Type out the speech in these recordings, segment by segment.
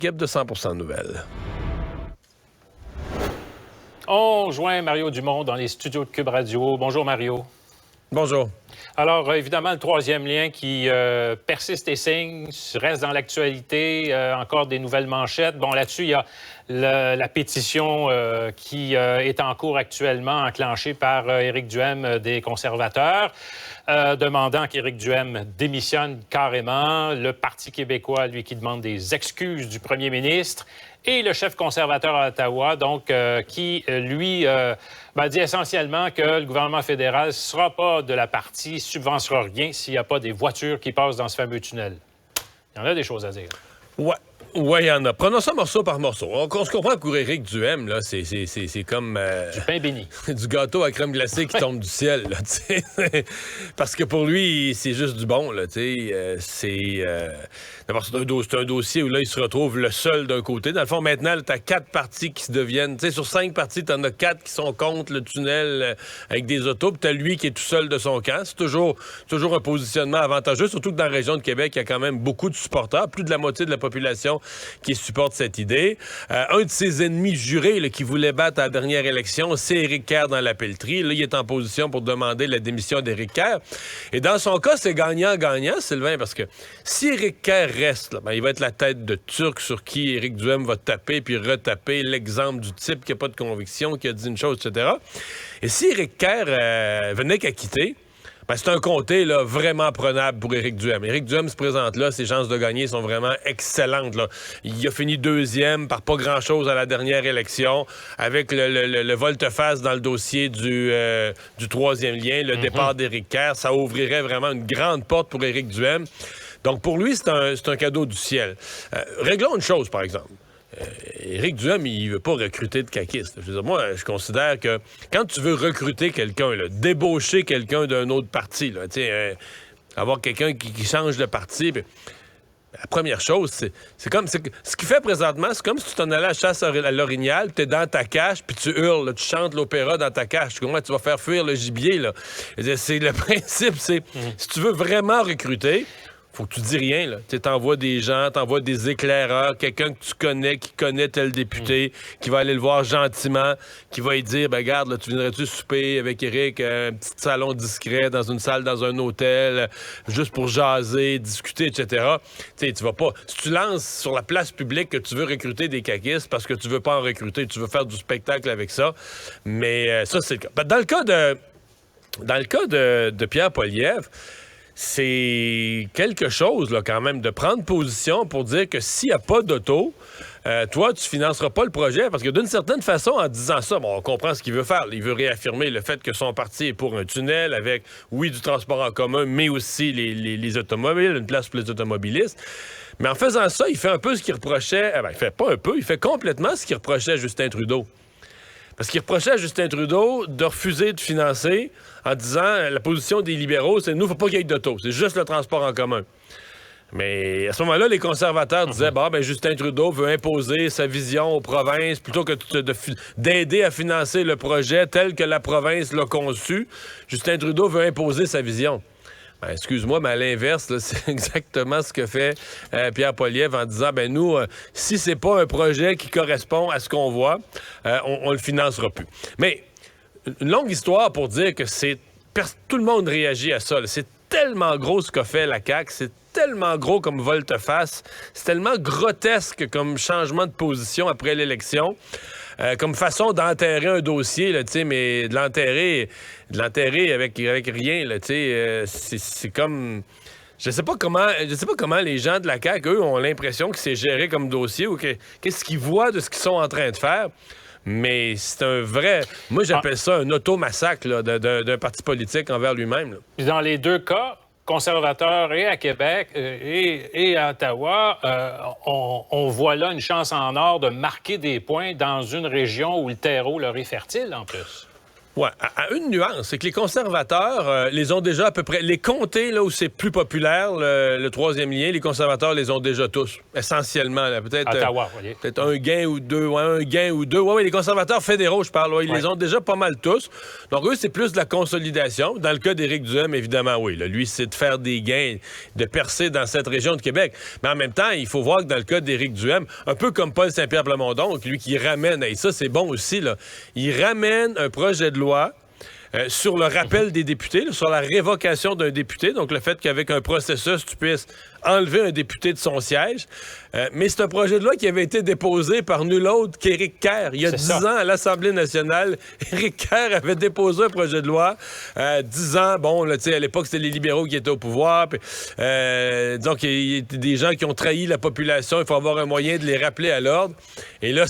Équipe de 100% Nouvelles. On joint Mario Dumont dans les studios de Cube Radio. Bonjour, Mario. Bonjour. Alors, évidemment, le troisième lien qui persiste et signe, reste dans l'actualité, encore des nouvelles manchettes. Bon, là-dessus, il y a la pétition qui est en cours actuellement, enclenchée par Éric Duhem des conservateurs, demandant qu'Éric Duhem démissionne carrément. Le Parti québécois, lui, qui demande des excuses du premier ministre. Et le chef conservateur à Ottawa, donc, qui, lui, dit essentiellement que le gouvernement fédéral ne sera pas de la partie, ne subventionnera rien s'il n'y a pas des voitures qui passent dans ce fameux tunnel. Il y en a des choses à dire. Ouais, il y en a. Prenons ça morceau par morceau. On se comprend que Éric Duhem, là, c'est comme... Du pain béni. Du gâteau à crème glacée qui tombe du ciel, là, tu sais. Parce que pour lui, c'est juste du bon, là, tu sais. D'abord, c'est un dossier où, là, il se retrouve le seul d'un côté. Dans le fond, maintenant, tu as 4 partis qui se deviennent... Tu sais, sur 5 partis, tu en as 4 qui sont contre le tunnel avec des autos, puis tu as lui qui est tout seul de son camp. C'est toujours un positionnement avantageux, surtout que dans la région de Québec, il y a quand même beaucoup de supporters, plus de la moitié de la population qui supporte cette idée. Un de ses ennemis jurés là, qui voulait battre à la dernière élection, c'est Éric Kerr dans la pelleterie. Là, il est en position pour demander la démission d'Éric Kerr. Et dans son cas, c'est gagnant-gagnant, Sylvain, parce que si Éric Kerr reste, là, il va être la tête de Turc sur qui Éric Duhem va taper puis retaper l'exemple du type qui n'a pas de conviction, qui a dit une chose, etc. Et si Éric Kerr venait qu'à quitter, c'est un comté là, vraiment prenable pour Éric Duhem. Éric Duhem se présente là, ses chances de gagner sont vraiment excellentes. Là. Il a fini 2e par pas grand-chose à la dernière élection, avec le volte-face dans le dossier du 3e lien, le départ d'Éric Kerr. Ça ouvrirait vraiment une grande porte pour Éric Duhem. Donc pour lui, c'est un cadeau du ciel. Réglons une chose, par exemple. Éric Duhem, il veut pas recruter de caquistes. Je veux dire, moi, je considère que quand tu veux recruter quelqu'un, là, débaucher quelqu'un d'un autre parti, là, avoir quelqu'un qui change de parti, puis, la première chose, c'est comme... ce qu'il fait présentement, c'est comme si tu t'en allais à la chasse à l'orignal, puis t'es dans ta cache, puis tu hurles, là, tu chantes l'opéra dans ta cache. Comment tu vas faire fuir le gibier, là? C'est le principe, c'est... Si tu veux vraiment recruter... Faut que tu dis rien, là. Tu t'envoies des gens, t'envoies des éclaireurs, quelqu'un que tu connais, qui connaît tel député, qui va aller le voir gentiment, qui va lui dire, regarde, là, tu viendrais-tu souper avec Éric, un petit salon discret, dans une salle, dans un hôtel, juste pour jaser, discuter, etc. Tu vas pas... Si tu lances sur la place publique que tu veux recruter des caquistes parce que tu veux pas en recruter, tu veux faire du spectacle avec ça, mais ça, c'est le cas. Dans le cas de Pierre Poilievre, c'est quelque chose, là, quand même, de prendre position pour dire que s'il n'y a pas d'auto, toi, tu financeras pas le projet, parce que d'une certaine façon, en disant ça, on comprend ce qu'il veut faire. Il veut réaffirmer le fait que son parti est pour un tunnel avec, oui, du transport en commun, mais aussi les automobiles, une place pour les automobilistes. Mais en faisant ça, il fait un peu ce qu'il reprochait... il fait pas un peu, il fait complètement ce qu'il reprochait à Justin Trudeau. Parce qu'il reprochait à Justin Trudeau de refuser de financer en disant la position des libéraux, c'est nous, il ne faut pas qu'il y ait d'auto, c'est juste le transport en commun. Mais à ce moment-là, les conservateurs disaient Justin Trudeau veut imposer sa vision aux provinces plutôt que d'aider à financer le projet tel que la province l'a conçu. Justin Trudeau veut imposer sa vision. Excuse-moi, mais à l'inverse, là, c'est exactement ce que fait Pierre Poilievre en disant, nous, si c'est pas un projet qui correspond à ce qu'on voit, on le financera plus. Mais une longue histoire pour dire que tout le monde réagit à ça. Là. C'est tellement gros ce qu'a fait la CAQ, c'est tellement gros comme volte-face, c'est tellement grotesque comme changement de position après l'élection. Comme façon d'enterrer un dossier, là, mais de l'enterrer avec rien, là, c'est comme... Je sais pas comment les gens de la CAQ, eux, ont l'impression que c'est géré comme dossier ou qu'est-ce qu'ils voient de ce qu'ils sont en train de faire. Mais c'est un vrai... Moi, j'appelle ça un automassacre là, d'un parti politique envers lui-même. Là. Dans les deux cas, conservateurs et à Québec et à Ottawa, on voit là une chance en or de marquer des points dans une région où le terreau leur est fertile, en plus. Ouais, à une nuance, c'est que les conservateurs les ont déjà à peu près... Les comtés là, où c'est plus populaire, le troisième lien, les conservateurs les ont déjà tous, essentiellement. Peut-être Ottawa, voyez. peut-être un gain ou deux. Ouais, un gain ou deux. Ouais, les conservateurs fédéraux, je parle, ils les ont déjà pas mal tous. Donc, eux, c'est plus de la consolidation. Dans le cas d'Éric Duhem, évidemment, oui. Là, lui, c'est de faire des gains, de percer dans cette région de Québec. Mais en même temps, il faut voir que dans le cas d'Éric Duhem, un peu comme Paul Saint-Pierre Plamondon, lui qui ramène, et ça, c'est bon aussi, là, il ramène un projet de loi sur le rappel des députés, là, sur la révocation d'un député, donc le fait qu'avec un processus, tu puisses enlever un député de son siège. Mais c'est un projet de loi qui avait été déposé par nul autre qu'Éric Kerr. Il y a 10 ans, à l'Assemblée nationale, Éric Kerr avait déposé un projet de loi. 10 ans, bon, là, à l'époque, c'était les libéraux qui étaient au pouvoir. Puis, donc, il y a des gens qui ont trahi la population. Il faut avoir un moyen de les rappeler à l'ordre. Et là,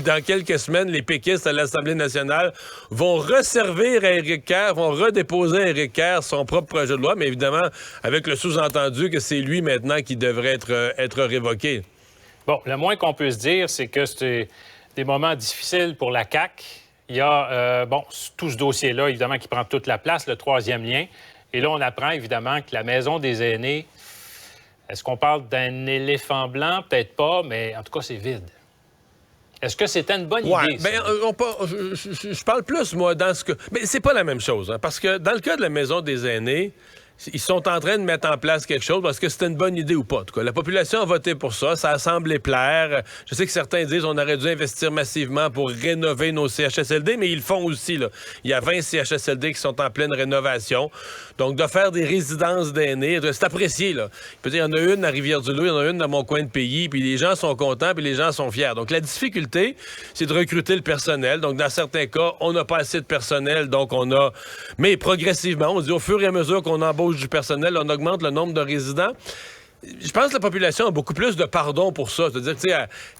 dans quelques semaines, les péquistes à l'Assemblée nationale vont resservir à Éric Kerr, vont redéposer à Éric Kerr son propre projet de loi, mais évidemment, avec le sous-entendu que c'est lui maintenant qui devrait être révoqué. Bon, le moins qu'on peut se dire, c'est que c'est des moments difficiles pour la CAQ. Il y a, tout ce dossier-là, évidemment, qui prend toute la place, le troisième lien. Et là, on apprend, évidemment, que la Maison des aînés, est-ce qu'on parle d'un éléphant blanc? Peut-être pas, mais en tout cas, c'est vide. Est-ce que c'était une bonne idée? Bien, je parle plus, moi, dans ce que... Mais c'est pas la même chose, hein, parce que dans le cas de la Maison des aînés, ils sont en train de mettre en place quelque chose parce que c'était une bonne idée ou pas. En tout cas, la population a voté pour ça. Ça a semblé plaire. Je sais que certains disent qu'on aurait dû investir massivement pour rénover nos CHSLD, mais ils le font aussi, là. Il y a 20 CHSLD qui sont en pleine rénovation. Donc, de faire des résidences d'aînés, c'est apprécié, là. Il y en a une à Rivière-du-Loup, il y en a une dans mon coin de pays, puis les gens sont contents, puis les gens sont fiers. Donc, la difficulté, c'est de recruter le personnel. Donc, dans certains cas, on n'a pas assez de personnel, donc on a... Mais progressivement, on dit au fur et à mesure qu'on embauche du personnel, on augmente le nombre de résidents. Je pense que la population a beaucoup plus de pardon pour ça. C'est-à-dire,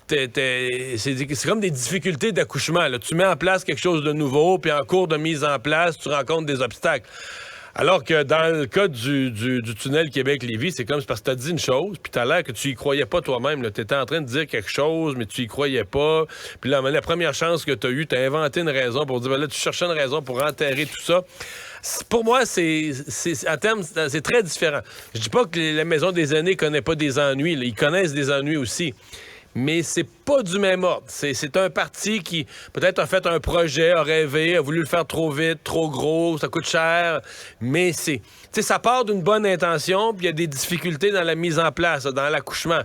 tu sais, c'est comme des difficultés d'accouchement, là. Tu mets en place quelque chose de nouveau, puis en cours de mise en place, tu rencontres des obstacles. Alors que dans le cas du tunnel Québec-Lévis, c'est comme parce que t'as dit une chose, puis t'as l'air que tu y croyais pas toi-même. T'étais en train de dire quelque chose, mais tu y croyais pas. Puis là, la première chance que t'as eue, t'as inventé une raison pour dire, ben là, tu cherchais une raison pour enterrer tout ça. Pour moi, à terme, c'est très différent. Je dis pas que la Maison des aînés connaît pas des ennuis. Là. Ils connaissent des ennuis aussi. Mais c'est pas du même ordre. C'est un parti qui, peut-être, a fait un projet, a rêvé, a voulu le faire trop vite, trop gros, ça coûte cher. Mais ça part d'une bonne intention, puis il y a des difficultés dans la mise en place, dans l'accouchement.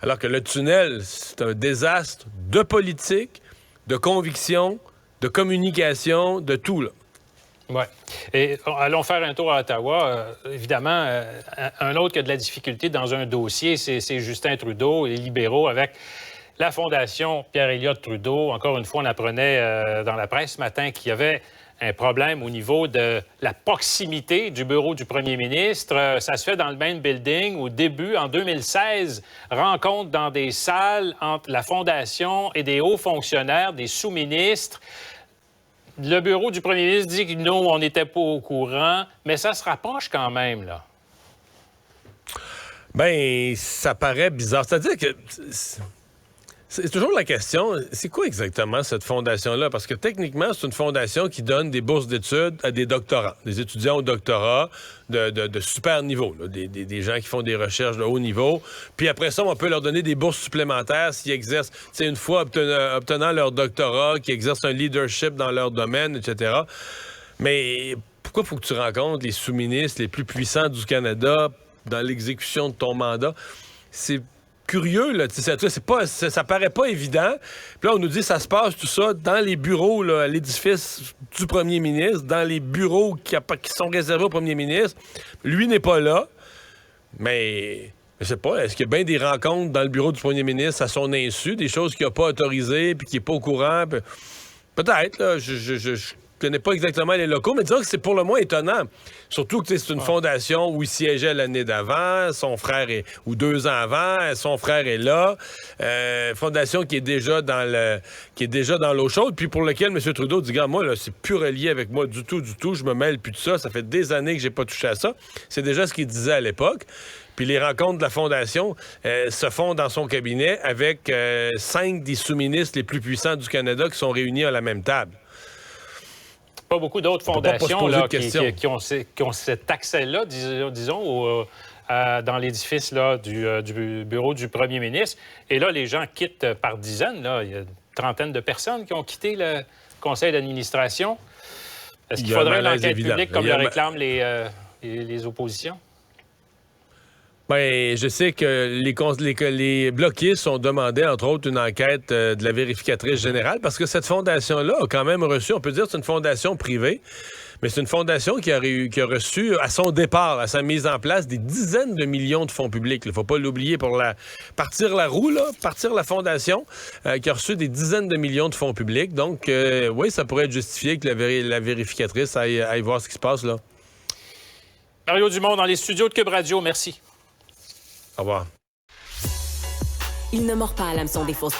Alors que le tunnel, c'est un désastre de politique, de conviction, de communication, de tout, là. Oui. Et allons faire un tour à Ottawa. Évidemment, un autre qui a de la difficulté dans un dossier, c'est Justin Trudeau et les libéraux avec la Fondation Pierre-Éliott Trudeau. Encore une fois, on apprenait dans la presse ce matin qu'il y avait un problème au niveau de la proximité du bureau du premier ministre. Ça se fait dans le main building. Au début, en 2016, rencontre dans des salles entre la Fondation et des hauts fonctionnaires, des sous-ministres. Le bureau du premier ministre dit que nous, on n'était pas au courant, mais ça se rapproche quand même, là. Ben, ça paraît bizarre. C'est-à-dire que c'est toujours la question, c'est quoi exactement cette fondation-là? Parce que techniquement, c'est une fondation qui donne des bourses d'études à des doctorants, des étudiants au doctorat de super niveau, là, des gens qui font des recherches de haut niveau. Puis après ça, on peut leur donner des bourses supplémentaires s'ils exercent, une fois obtenant leur doctorat, qui exercent un leadership dans leur domaine, etc. Mais pourquoi faut que tu rencontres les sous-ministres les plus puissants du Canada dans l'exécution de ton mandat? C'est curieux, là. Ça paraît pas évident. Puis là, on nous dit que ça se passe tout ça dans les bureaux, là, à l'édifice du premier ministre, dans les bureaux qui sont réservés au premier ministre. Lui n'est pas là. Mais je sais pas, est-ce qu'il y a bien des rencontres dans le bureau du premier ministre à son insu, des choses qu'il n'a pas autorisées puis qu'il n'est pas au courant? Peut-être, là. Je connais pas exactement les locaux, mais disons que c'est pour le moins étonnant. Surtout que c'est une fondation où il siégeait l'année d'avant, son frère ou 2 ans avant, son frère est là. Fondation qui est déjà dans l'eau chaude, puis pour lequel M. Trudeau dit, gars, moi, là, c'est plus relié avec moi du tout, je me mêle plus de ça. Ça fait des années que j'ai pas touché à ça. C'est déjà ce qu'il disait à l'époque. Puis les rencontres de la Fondation se font dans son cabinet avec 5 des sous-ministres les plus puissants du Canada qui sont réunis à la même table. pas beaucoup d'autres On peut pas se fondations poser là, de questions. qui ont cet accès-là, disons, dans l'édifice là, du bureau du premier ministre. Et là, les gens quittent par dizaines. Là. Il y a une trentaine de personnes qui ont quitté le conseil d'administration. Est-ce qu'il faudrait une enquête publique comme le réclament les oppositions? Bien, je sais que les bloquistes ont demandé, entre autres, une enquête de la vérificatrice générale parce que cette fondation-là a quand même reçu, on peut dire que c'est une fondation privée, mais c'est une fondation qui a reçu, à son départ, à sa mise en place, des dizaines de millions de fonds publics. Il ne faut pas l'oublier pour partir la roue, partir la fondation, qui a reçu des dizaines de millions de fonds publics. Donc, oui, ça pourrait être justifié que la vérificatrice aille voir ce qui se passe là. Mario Dumont dans les studios de Cube Radio, merci. Au revoir. Il ne mord pas à l'hameçon des fausses